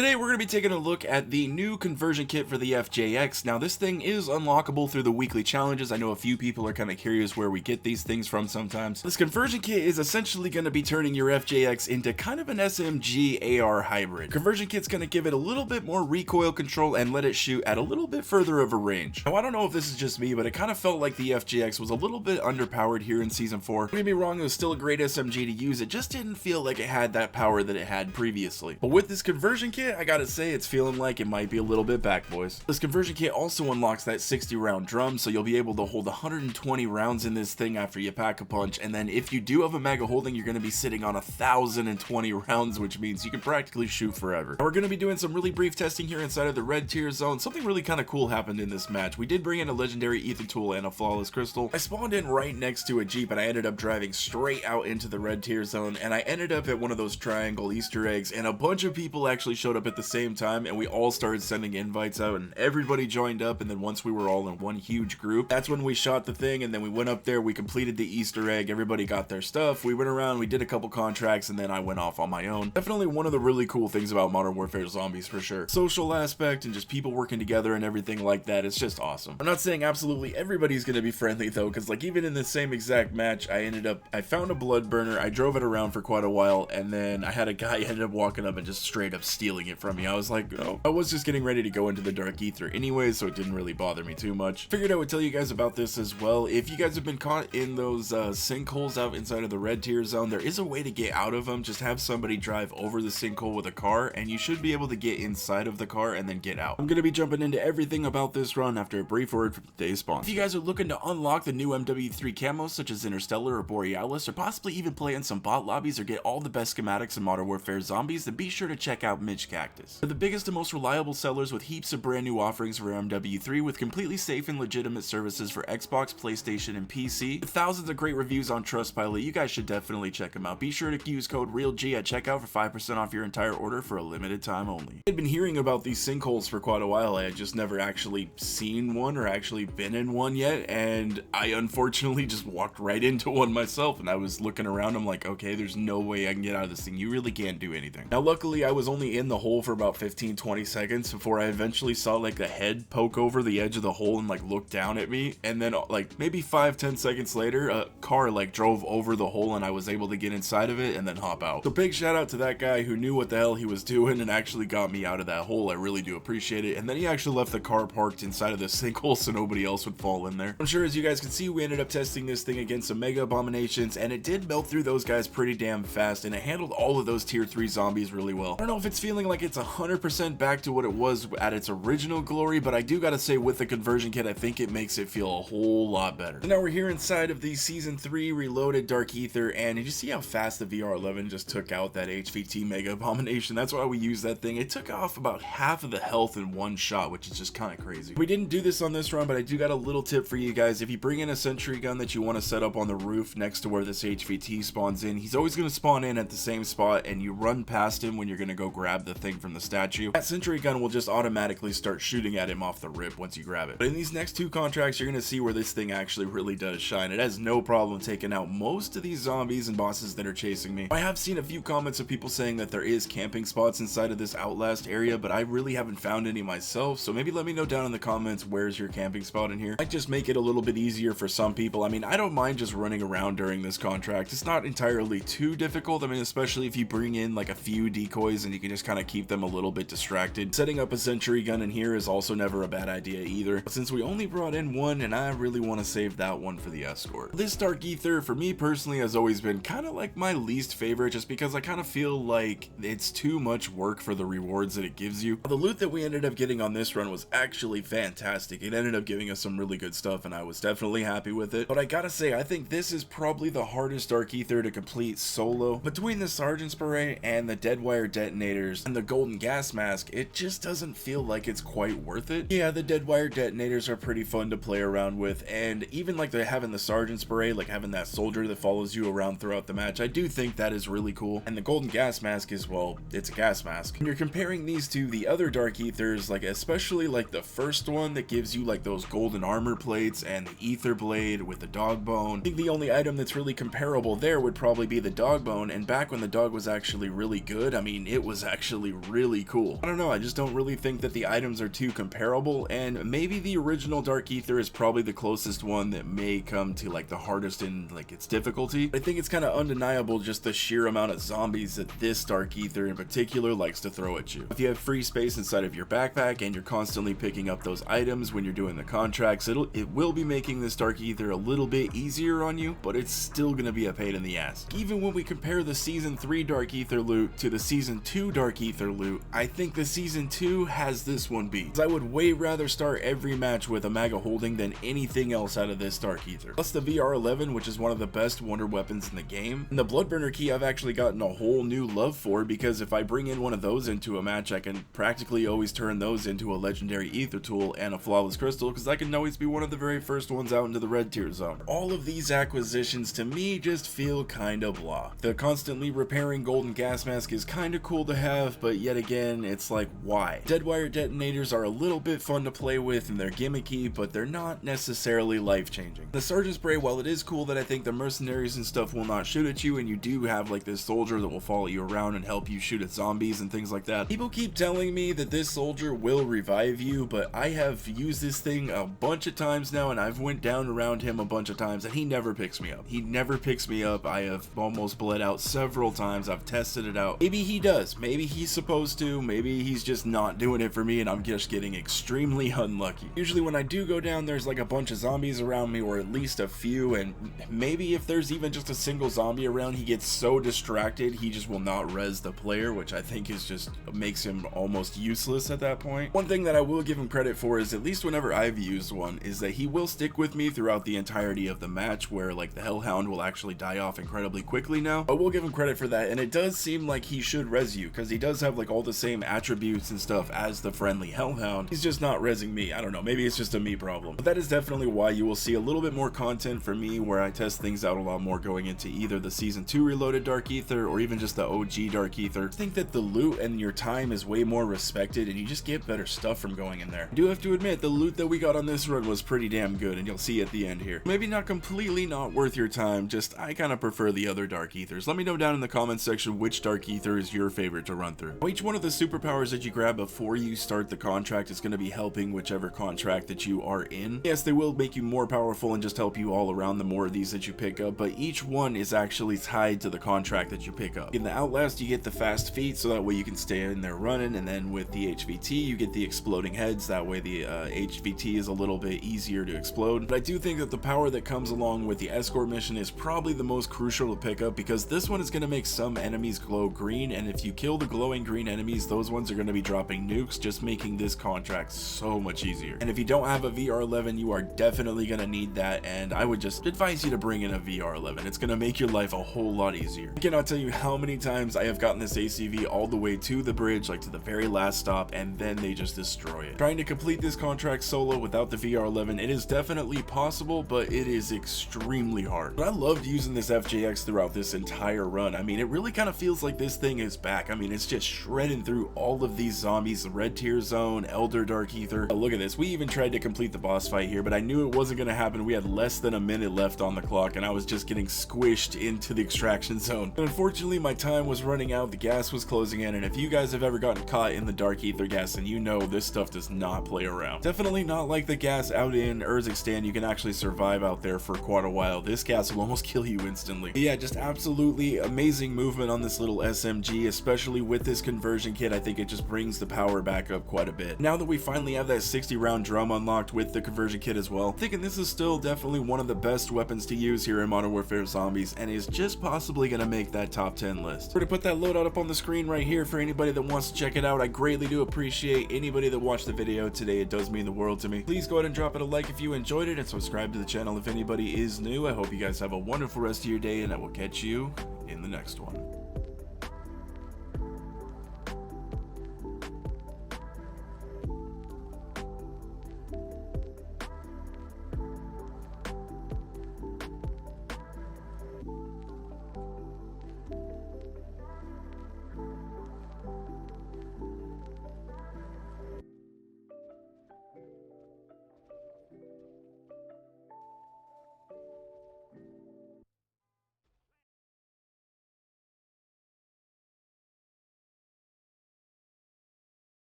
Today we're going to be taking a look at the new conversion kit for the FJX. Now this thing is unlockable through the weekly challenges. I know a few people are kind of curious where we get these things from sometimes. This conversion kit is essentially going to be turning your FJX into kind of an SMG AR hybrid. Conversion kit's going to give it a little bit more recoil control and let it shoot at a little bit further of a range. Now I don't know if this is just me, but it kind of felt like the FJX was a little bit underpowered here in Season 4. Don't get me wrong, it was still a great SMG to use, it just didn't feel like it had that power that it had previously. But with this conversion kit, I gotta say it's feeling like it might be a little bit back, boys. This conversion kit also unlocks that 60 round drum, so you'll be able to hold 120 rounds in this thing after you pack a punch, and then if you do have a mega holding, you're gonna be sitting on 1,020 rounds, which means you can practically shoot forever. Now, we're gonna be doing some really brief testing here inside of the red tier zone. Something really kind of cool happened in this match. We did bring in a legendary Aether tool and a flawless crystal. I spawned in right next to a jeep and I ended up driving straight out into the red tier zone, and I ended up at one of those triangle Easter eggs, and a bunch of people actually showed up at the same time, and we all started sending invites out and everybody joined up. And then once we were all in one huge group, that's when we shot the thing, and then we went up there, we completed the Easter egg, everybody got their stuff, we went around, we did a couple contracts, and then I went off on my own. Definitely one of the really cool things about Modern Warfare Zombies for sure. Social aspect and just people working together and everything like that, it's just awesome. I'm not saying absolutely everybody's gonna be friendly though, because like even in the same exact match, I found a blood burner, I drove it around for quite a while, and then I had a guy ended up walking up and just straight up stealing it from me. I was like, oh, I was just getting ready to go into the dark ether anyways, so it didn't really bother me too much. Figured I would tell you guys about this as well. If you guys have been caught in those sinkholes out inside of the red tier zone, there is a way to get out of them. Just have somebody drive over the sinkhole with a car, and you should be able to get inside of the car and then get out. I'm gonna be jumping into everything about this run after a brief word from today's sponsor. If you guys are looking to unlock the new MW3 camos such as Interstellar or Borealis, or possibly even play in some bot lobbies or get all the best schematics in Modern Warfare Zombies, then be sure to check out Midge Cactus. They're the biggest and most reliable sellers with heaps of brand new offerings for MW3, with completely safe and legitimate services for Xbox, PlayStation, and PC. With thousands of great reviews on Trustpilot, you guys should definitely check them out. Be sure to use code REALG at checkout for 5% off your entire order for a limited time only. I'd been hearing about these sinkholes for quite a while. I had just never actually seen one or actually been in one yet, and I unfortunately just walked right into one myself, and I was looking around, I'm like, okay, there's no way I can get out of this thing. You really can't do anything. Now luckily I was only in the hole for about 15-20 seconds before I eventually saw like the head poke over the edge of the hole and like look down at me, and then like maybe 5-10 seconds later a car like drove over the hole and I was able to get inside of it and then hop out. So big shout out to that guy who knew what the hell he was doing and actually got me out of that hole. I really do appreciate it. And then he actually left the car parked inside of the sinkhole so nobody else would fall in there. I'm sure as you guys can see, we ended up testing this thing against some mega abominations, and it did melt through those guys pretty damn fast, and it handled all of those tier 3 zombies really well. I don't know if it's feeling like it's 100% back to what it was at its original glory, but I do gotta say with the conversion kit, I think it makes it feel a whole lot better. So now we're here inside of the Season 3 Reloaded Dark Ether, and did you see how fast the VR11 just took out that HVT mega abomination? That's why we use that thing. It took off about half of the health in one shot, which is just kind of crazy. We didn't do this on this run, but I do got a little tip for you guys. If you bring in a sentry gun that you want to set up on the roof next to where this HVT spawns in, he's always going to spawn in at the same spot, and you run past him when you're going to go grab the thing from the statue. That sentry gun will just automatically start shooting at him off the rip once you grab it. But in these next two contracts, you're going to see where this thing actually really does shine. It has no problem taking out most of these zombies and bosses that are chasing me. I have seen a few comments of people saying that there is camping spots inside of this Outlast area, but I really haven't found any myself, so maybe let me know down in the comments where's your camping spot in here. Might just make it a little bit easier for some people. I mean, I don't mind just running around during this contract. It's not entirely too difficult. I mean, especially if you bring in like a few decoys and you can just kind of keep them a little bit distracted. Setting up a sentry gun in here is also never a bad idea either, but since we only brought in one and I really want to save that one for the escort. This Dark Ether for me personally has always been kind of like my least favorite, just because I kind of feel like it's too much work for the rewards that it gives you. The loot that we ended up getting on this run was actually fantastic. It ended up giving us some really good stuff and I was definitely happy with it, but I gotta say, I think this is probably the hardest Dark Ether to complete solo. Between the Sergeant's Beret and the dead wire detonators and the golden gas mask, it just doesn't feel like it's quite worth it. Yeah, the dead wire detonators are pretty fun to play around with, and even like they're having the Sergeant's Beret, like having that soldier that follows you around throughout the match, I do think that is really cool. And the golden gas mask is, well, it's a gas mask. When you're comparing these to the other Dark Ethers, like especially like the first one that gives you like those golden armor plates and the ether blade with the dog bone, I think the only item that's really comparable there would probably be the dog bone. And back when the dog was actually really good, I mean, it was actually actually really cool. I don't know, I just don't really think that the items are too comparable, and maybe the original Dark Aether is probably the closest one that may come to like the hardest in like its difficulty. I think it's kind of undeniable just the sheer amount of zombies that this Dark Aether in particular likes to throw at you. If you have free space inside of your backpack and you're constantly picking up those items when you're doing the contracts, it will be making this Dark Aether a little bit easier on you, but it's still gonna be a pain in the ass. Even when we compare the Season 3 Dark Aether loot to the Season 2 Dark Aether loot, I think the Season 2 has this one beat. I would way rather start every match with a Maga holding than anything else out of this Dark Aether. Plus the VR11, which is one of the best wonder weapons in the game. And the Bloodburner key I've actually gotten a whole new love for, because if I bring in one of those into a match, I can practically always turn those into a legendary Aether tool and a flawless crystal, because I can always be one of the very first ones out into the red tier zone. All of these acquisitions to me just feel kinda blah. The constantly repairing golden gas mask is kinda cool to have, but yet again, it's like, why? Deadwire detonators are a little bit fun to play with and they're gimmicky, but they're not necessarily life-changing. The Sergeant Spray, while it is cool that I think the mercenaries and stuff will not shoot at you, and you do have like this soldier that will follow you around and help you shoot at zombies and things like that, people keep telling me that this soldier will revive you, but I have used this thing a bunch of times now, and I've went down around him a bunch of times and he never picks me up. He never picks me up. I have almost bled out several times. I've tested it out. Maybe he does. Maybe he's supposed to. Maybe he's just not doing it for me and I'm just getting extremely unlucky. Usually when I do go down, there's like a bunch of zombies around me, or at least a few, and maybe if there's even just a single zombie around, he gets so distracted he just will not res the player, which I think is just makes him almost useless at that point. One thing that I will give him credit for is, at least whenever I've used one, is that he will stick with me throughout the entirety of the match, where like the Hellhound will actually die off incredibly quickly now. I will give him credit for that, and it does seem like he should res you, because he does have like all the same attributes and stuff as the friendly Hellhound. He's just not resing me. I don't know, maybe it's just a me problem. But that is definitely why you will see a little bit more content for me where I test things out a lot more going into either the Season 2 Reloaded Dark Aether or even just the OG Dark Aether. I think that the loot and your time is way more respected and you just get better stuff from going in there. I do have to admit, the loot that we got on this run was pretty damn good, and you'll see at the end here. Maybe not completely not worth your time, just I kind of prefer the other Dark Aethers. Let me know down in the comments section which Dark Aether is your favorite to run through. Each one of the superpowers that you grab before you start the contract is going to be helping whichever contract that you are in. Yes, they will make you more powerful and just help you all around the more of these that you pick up, but each one is actually tied to the contract that you pick up. In the Outlast, you get the fast feet, so that way you can stay in there running, and then with the HVT, you get the exploding heads. That way the HVT is a little bit easier to explode. But I do think that the power that comes along with the escort mission is probably the most crucial to pick up, because this one is going to make some enemies glow green, and if you kill the glowing green enemies, those ones are going to be dropping nukes, just making this contract so much easier. And if you don't have a VR11, you are definitely going to need that, and I would just advise you to bring in a VR11. It's going to make your life a whole lot easier. I cannot tell you how many times I have gotten this ACV all the way to the bridge, like to the very last stop, and then they just destroy it. Trying to complete this contract solo without the VR11, it is definitely possible, but it is extremely hard. But I loved using this FJX throughout this entire run. I mean, it really kind of feels like this thing is back. I mean, it's just shredding through all of these zombies, the red tier zone, Elder Dark Aether. Oh, look at this. We even tried to complete the boss fight here, but I knew it wasn't going to happen. We had less than a minute left on the clock, and I was just getting squished into the extraction zone. And unfortunately, my time was running out, the gas was closing in, and if you guys have ever gotten caught in the Dark Aether gas, then you know this stuff does not play around. Definitely not like the gas out in Urzikstan. You can actually survive out there for quite a while. This gas will almost kill you instantly. But yeah, just absolutely amazing movement on this little SMG, especially with this conversion kit. I think it just brings the power back up quite a bit. Now that we finally have that 60 round drum unlocked with the conversion kit as well, I'm thinking this is still definitely one of the best weapons to use here in Modern Warfare Zombies, and is just possibly going to make that top 10 list. We're going to put that loadout up on the screen right here for anybody that wants to check it out. I greatly do appreciate anybody that watched the video today. It does mean the world to me. Please go ahead and drop it a like if you enjoyed it, and subscribe to the channel if anybody is new. I hope you guys have a wonderful rest of your day, and I will catch you in the next one.